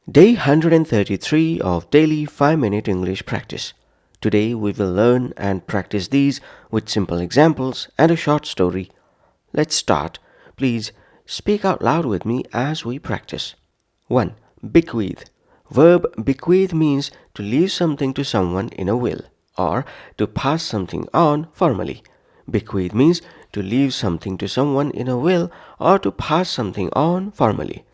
Day 133 of daily 5-minute English practice. Today we will learn and practice these with simple examples and a short story. Let's start. Please speak out loud with me as we practice. 1. Bequeath. Verb bequeath means to leave something to someone in a will or to pass something on formally. Bequeath means to leave something to someone in a will or to pass something on formally.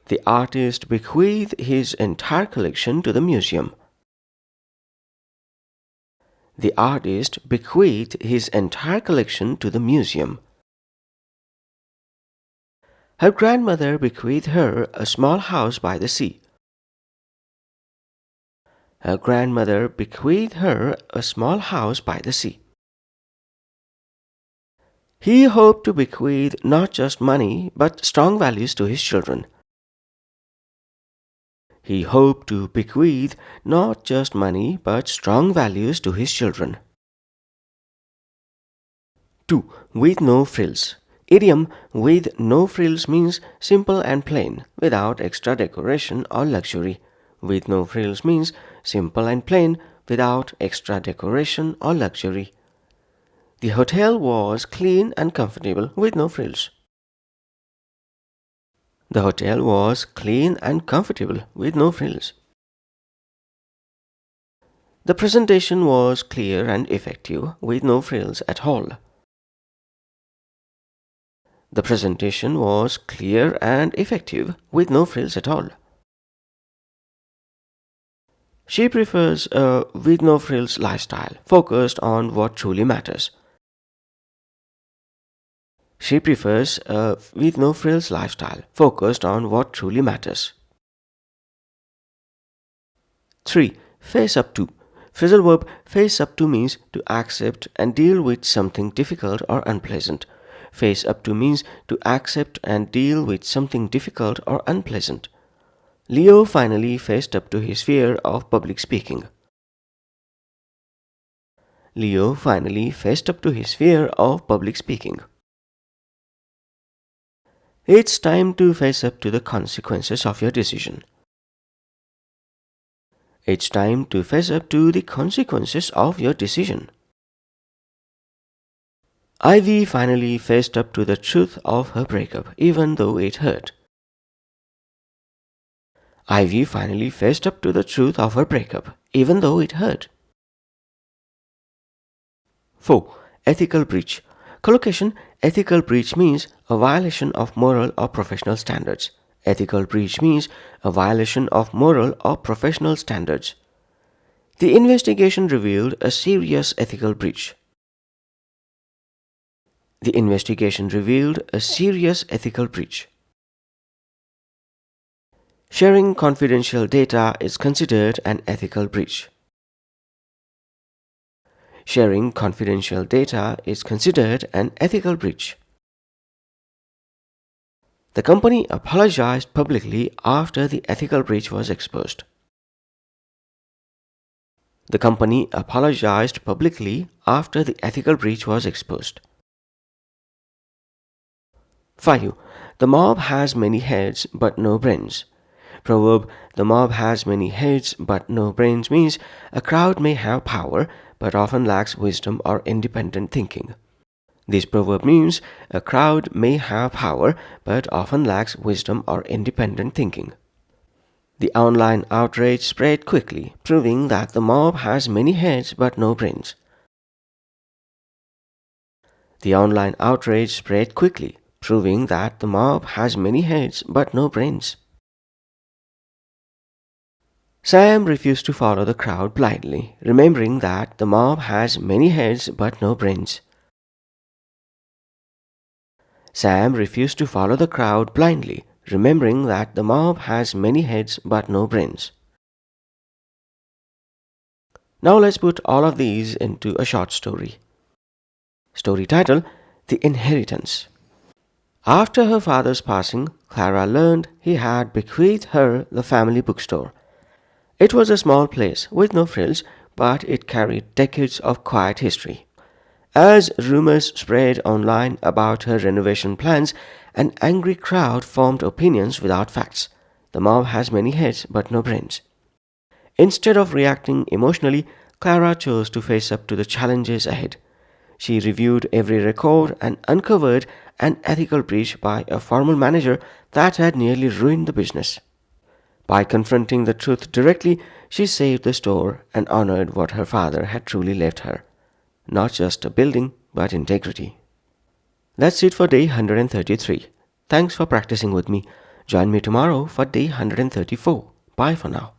The artist bequeathed his entire collection to the museum. The artist bequeathed his entire collection to the museum. Her grandmother bequeathed her a small house by the sea. Her grandmother bequeathed her a small house by the sea. He hoped to bequeath not just money but strong values to his children. He hoped to bequeath not just money but strong values to his children. 2. With no frills. Idiom with no frills means simple and plain, without extra decoration or luxury. With no frills means simple and plain, without extra decoration or luxury. The hotel was clean and comfortable with no frills. The hotel was clean and comfortable with no frills. The presentation was clear and effective with no frills at all. The presentation was clear and effective with no frills at all. She prefers a with no frills lifestyle focused on what truly matters. She prefers a with no frills lifestyle focused on what truly matters. 3. Face up to. Phrasal verb face up to means to accept and deal with something difficult or unpleasant. Face up to means to accept and deal with something difficult or unpleasant. Leo finally faced up to his fear of public speaking. Leo finally faced up to his fear of public speaking. It's time to face up to the consequences of your decision. It's time to face up to the consequences of your decision. Ivy finally faced up to the truth of her breakup, even though it hurt. Ivy finally faced up to the truth of her breakup, even though it hurt. 4. Ethical breach. Collocation. Ethical breach means a violation of moral or professional standards. Ethical breach means a violation of moral or professional standards. The investigation revealed a serious ethical breach. The investigation revealed a serious ethical breach. Sharing confidential data is considered an ethical breach. Sharing confidential data is considered an ethical breach. The company apologized publicly after the ethical breach was exposed. The company apologized publicly after the ethical breach was exposed. 5. The mob has many heads but no brains. Proverb, the mob has many heads but no brains means a crowd may have power but often lacks wisdom or independent thinking. This proverb means a crowd may have power but often lacks wisdom or independent thinking. The online outrage spread quickly, proving that the mob has many heads but no brains. The online outrage spread quickly, proving that the mob has many heads but no brains. Sam refused to follow the crowd blindly, remembering that the mob has many heads but no brains. Sam refused to follow the crowd blindly, remembering that the mob has many heads but no brains. Now let's put all of these into a short story. Story title: The Inheritance. After her father's passing, Clara learned he had bequeathed her the family bookstore. It was a small place with no frills, but it carried decades of quiet history. As rumors spread online about her renovation plans, an angry crowd formed opinions without facts. The mob has many heads but no brains. Instead of reacting emotionally, Clara chose to face up to the challenges ahead. She reviewed every record and uncovered an ethical breach by a former manager that had nearly ruined the business. By confronting the truth directly, she saved the store and honored what her father had truly left her. Not just a building, but integrity. That's it for day 133. Thanks for practicing with me. Join me tomorrow for day 134. Bye for now.